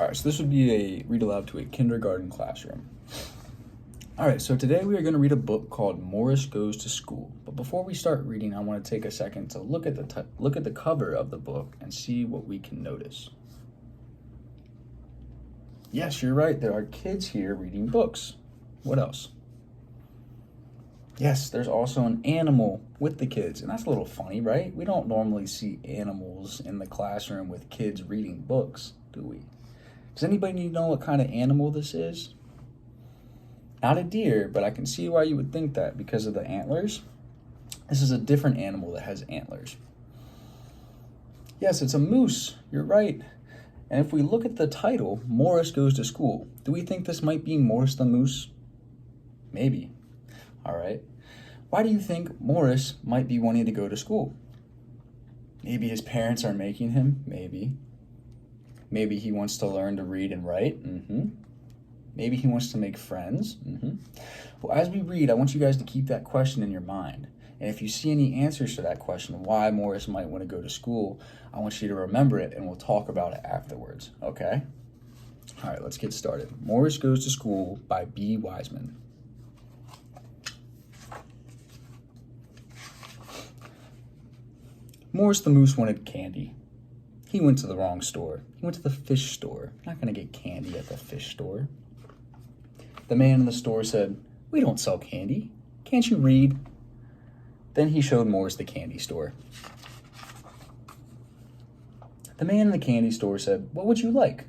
All right, so this would be a read aloud to a kindergarten classroom. All right, so today we are going to read a book called Morris Goes to School. But before we start reading, I want to take a second to look at the cover of the book and see what we can notice. Yes, you're right. There are kids here reading books. What else? Yes, there's also an animal with the kids, and that's a little funny, right? We don't normally see animals in the classroom with kids reading books, do we? Does anybody know what kind of animal this is? Not a deer, but I can see why you would think that because of the antlers. This is a different animal that has antlers. Yes, it's a moose. You're right. And if we look at the title, Morris Goes to School, do we think this might be Morris the Moose? Maybe. All right. Why do you think Morris might be wanting to go to school? Maybe his parents are making him. Maybe. Maybe he wants to learn to read and write. Maybe he wants to make friends. Well, as we read, I want you guys to keep that question in your mind. And if you see any answers to that question, why Morris might want to go to school, I want you to remember it and we'll talk about it afterwards, okay? All right, let's get started. Morris Goes to School by B. Wiseman. Morris the Moose wanted candy. He went to the wrong store. He went to the fish store. Not going to get candy at the fish store. The man in the store said, "We don't sell candy. Can't you read?" Then he showed Morris the candy store. The man in the candy store said, "What would you like?"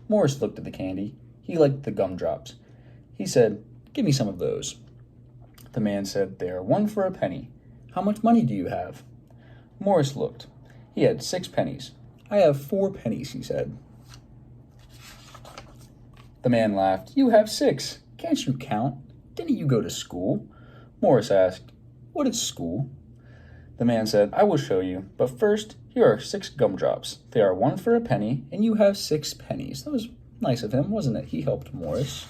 Morris looked at the candy. He liked the gumdrops. He said, "Give me some of those." The man said, "They are 1 for a penny. How much money do you have?" Morris looked. He had 6 pennies. "I have 4 pennies," he said. The man laughed. "You have 6. Can't you count? Didn't you go to school?" Morris asked, "What is school?" The man said, "I will show you, but first, here are 6 gumdrops. They are 1 for a penny, and you have 6 pennies." That was nice of him, wasn't it? He helped Morris.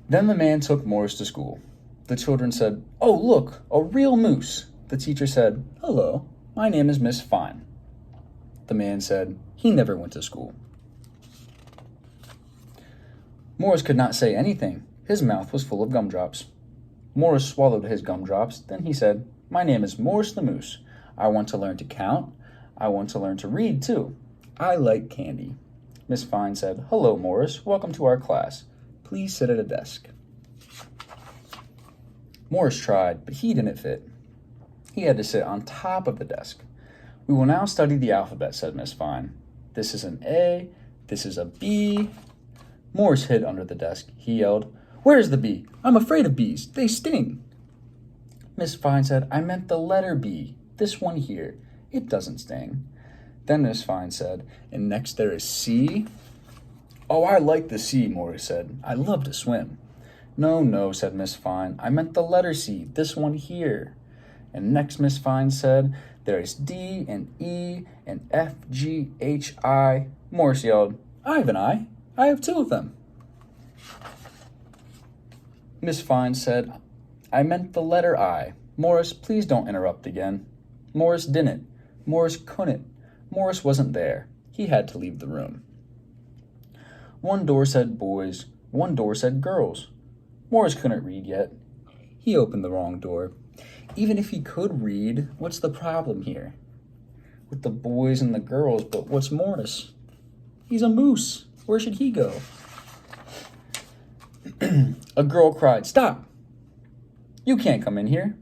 Then the man took Morris to school. The children said, "Oh, look, a real moose." The teacher said, "Hello, my name is Miss Fine." The man said, he never went to school. Morris could not say anything. His mouth was full of gumdrops. Morris swallowed his gumdrops. Then he said, "My name is Morris the Moose. I want to learn to count. I want to learn to read, too. I like candy." Miss Fine said, "Hello, Morris. Welcome to our class. Please sit at a desk." Morris tried, but he didn't fit. He had to sit on top of the desk. "We will now study the alphabet," said Miss Fine. "This is an A. This is a B." Morris hid under the desk. He yelled, "Where's the B? I'm afraid of bees. They sting." Miss Fine said, "I meant the letter B. This one here. It doesn't sting." Then Miss Fine said, "And next there is C." "Oh, I like the sea," Morris said. "I love to swim." No, said Miss Fine. "I meant the letter C. This one here." And next Miss Fine said, "There is D and E and F, G, H, I." Morris yelled, "I have an I. I have 2 of them." Miss Fine said, "I meant the letter I." Morris, please don't interrupt again. Morris didn't. Morris couldn't. Morris wasn't there. He had to leave the room. One door said boys. One door said girls. Morris couldn't read yet. He opened the wrong door. Even if he could read, what's the problem here? With the boys and the girls, but what's Morris? He's a moose. Where should he go? A girl cried, "Stop! You can't come in here.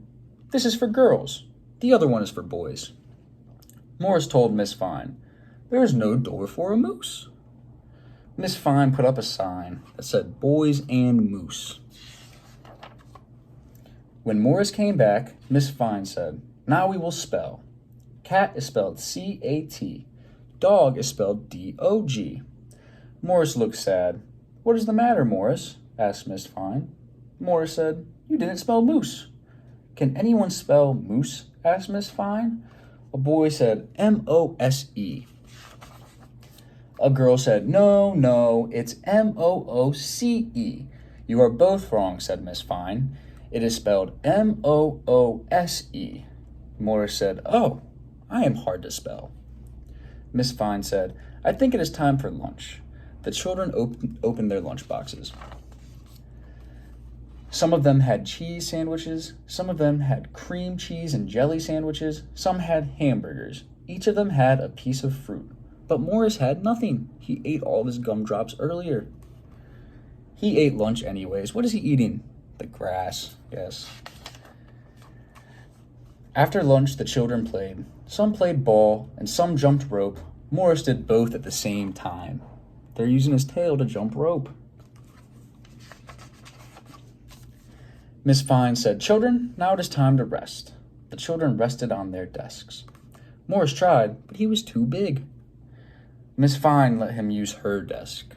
This is for girls. The other one is for boys." Morris told Miss Fine, "There is no door for a moose." Miss Fine put up a sign that said boys and moose. When Morris came back, Miss Fine said, "Now we will spell. Cat is spelled C-A-T. Dog is spelled D-O-G. Morris looked sad. "What is the matter, Morris?" asked Miss Fine. Morris said, "You didn't spell moose." "Can anyone spell moose?" asked Miss Fine. A boy said, M-O-S-E. A girl said, No, it's M-O-O-C-E. "You are both wrong," said Miss Fine. "It is spelled M-O-O-S-E. Morris said, "Oh, I am hard to spell." Miss Fine said, I think it is time for lunch. The children opened their lunch boxes. Some of them had cheese sandwiches, some of them had cream cheese and jelly sandwiches, some had hamburgers. Each of them had a piece of fruit. But Morris had nothing. He ate all of his gumdrops earlier. He ate lunch anyways. What is he eating? The grass, yes. After lunch, the children played. Some played ball and some jumped rope. Morris did both at the same time. They're using his tail to jump rope. Miss Fine said, "Children, now it is time to rest." The children rested on their desks. Morris tried, but he was too big. Miss Fine let him use her desk.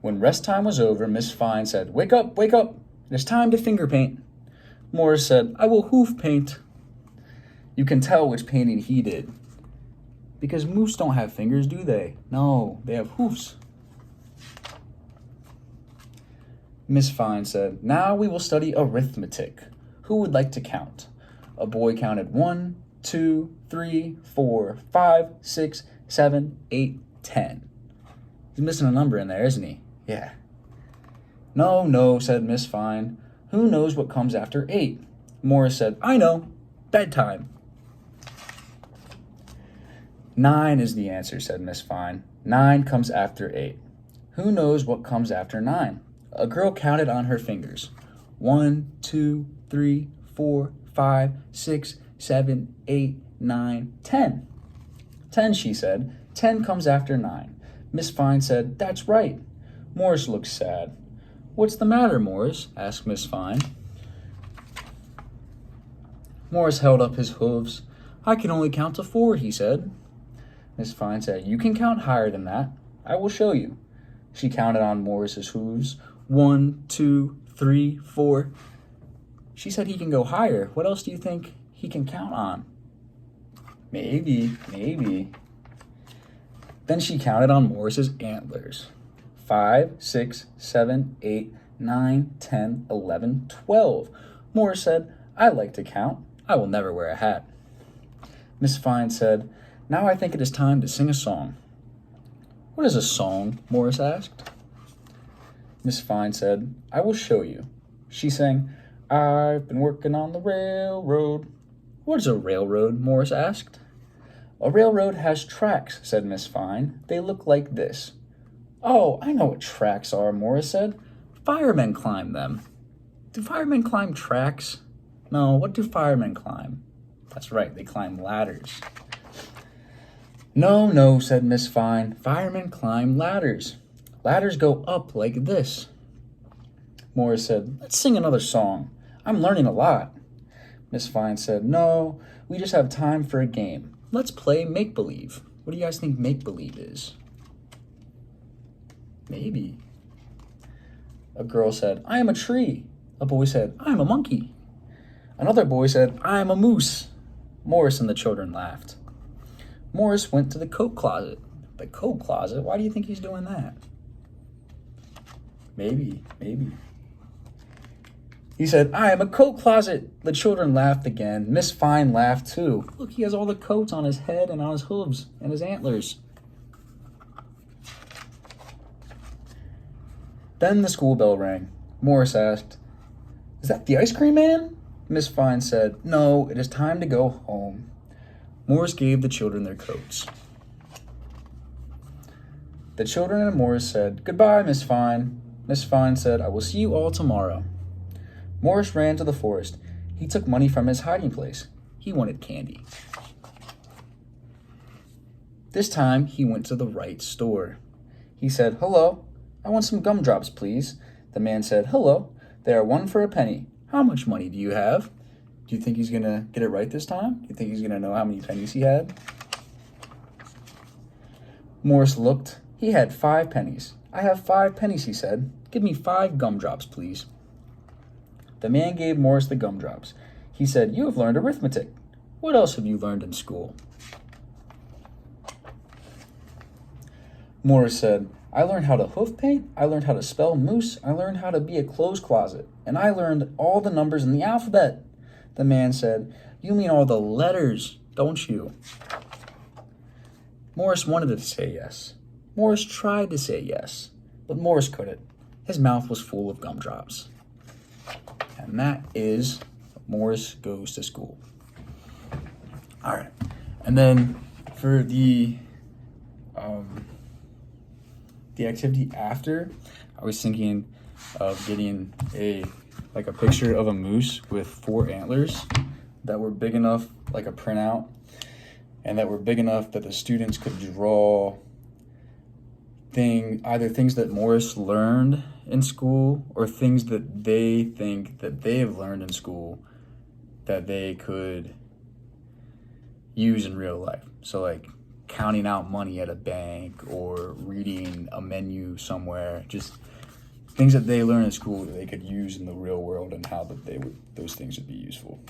When rest time was over, Miss Fine said, wake up, it is time to finger paint." Morris said, "I will hoof paint." You can tell which painting he did. Because moose don't have fingers, do they? No, they have hoofs. Miss Fine said, "Now we will study arithmetic. Who would like to count?" A boy counted 1, 2, 3, 4, 5, 6, 7, 8, 10. He's missing a number in there, isn't he? Yeah. No, said Miss Fine. "Who knows what comes after 8? Morris said, "I know. Bedtime." 9 is the answer, said Miss Fine. 9 comes after 8. Who knows what comes after 9? A girl counted on her fingers. 1, 2, 3, 4, 5, 6, 7, 8, 9, 10. 10, she said. 10 comes after 9. Miss Fine said, "That's right." Morris looked sad. "What's the matter, Morris?" asked Miss Fine. Morris held up his hooves. "I can only count to 4, he said. Miss Fine said, "You can count higher than that. I will show you." She counted on Morris's hooves. 1, 2, 3, 4. She said he can go higher. What else do you think he can count on? Maybe. Then she counted on Morris's antlers. 5, 6, 7, 8, 9, 10, 11, 12. Morris said, "I like to count. I will never wear a hat." Miss Fine said, "Now I think it is time to sing a song." "What is a song?" Morris asked. Miss Fine said, "I will show you." She sang, "I've been working on the railroad." "What is a railroad?" Morris asked. "A railroad has tracks," said Miss Fine. "They look like this." "Oh, I know what tracks are," Morris said. "Firemen climb them." "Do firemen climb tracks?" "No, what do firemen climb?" "That's right, they climb ladders." No, said Miss Fine. "Firemen climb ladders. Ladders go up like this." Morris said, "Let's sing another song. I'm learning a lot." Miss Fine said, "No, we just have time for a game. Let's play make-believe. What do you guys think make-believe is?" Maybe. A girl said, "I am a tree." A boy said, "I am a monkey." Another boy said, "I am a moose." Morris and the children laughed. Morris went to the coat closet. The coat closet? Why do you think he's doing that? Maybe. He said, "I am a coat closet." The children laughed again. Miss Fine laughed too. Look, he has all the coats on his head and on his hooves and his antlers. Then the school bell rang. Morris asked, "Is that the ice cream man?" Miss Fine said, "No, it is time to go home." Morris gave the children their coats. The children and Morris said, "Goodbye, Miss Fine." Miss Fine said, "I will see you all tomorrow." Morris ran to the forest. He took money from his hiding place. He wanted candy. This time, he went to the right store. He said, "Hello, I want some gumdrops, please." The man said, "Hello, they are 1 for a penny. How much money do you have?" Do you think he's going to get it right this time? Do you think he's going to know how many pennies he had? Morris looked. He had 5 pennies. "I have 5 pennies, he said. "Give me 5 gumdrops, please." The man gave Morris the gumdrops. He said, "You have learned arithmetic. What else have you learned in school?" Morris said, "I learned how to hoof paint, I learned how to spell moose, I learned how to be a clothes closet, and I learned all the numbers in the alphabet." The man said, "You mean all the letters, don't you?" Morris wanted to say yes. Morris tried to say yes, but Morris couldn't. His mouth was full of gumdrops. And that is Morris Goes to School. All right. And then for the activity after, I was thinking of getting a picture of a moose with 4 antlers that were big enough, like a printout, and that were big enough that the students could draw either things that Morris learned in school or things that they think that they have learned in school that they could use in real life. So like counting out money at a bank or reading a menu somewhere, just things that they learn in school that they could use in the real world and how those things would be useful.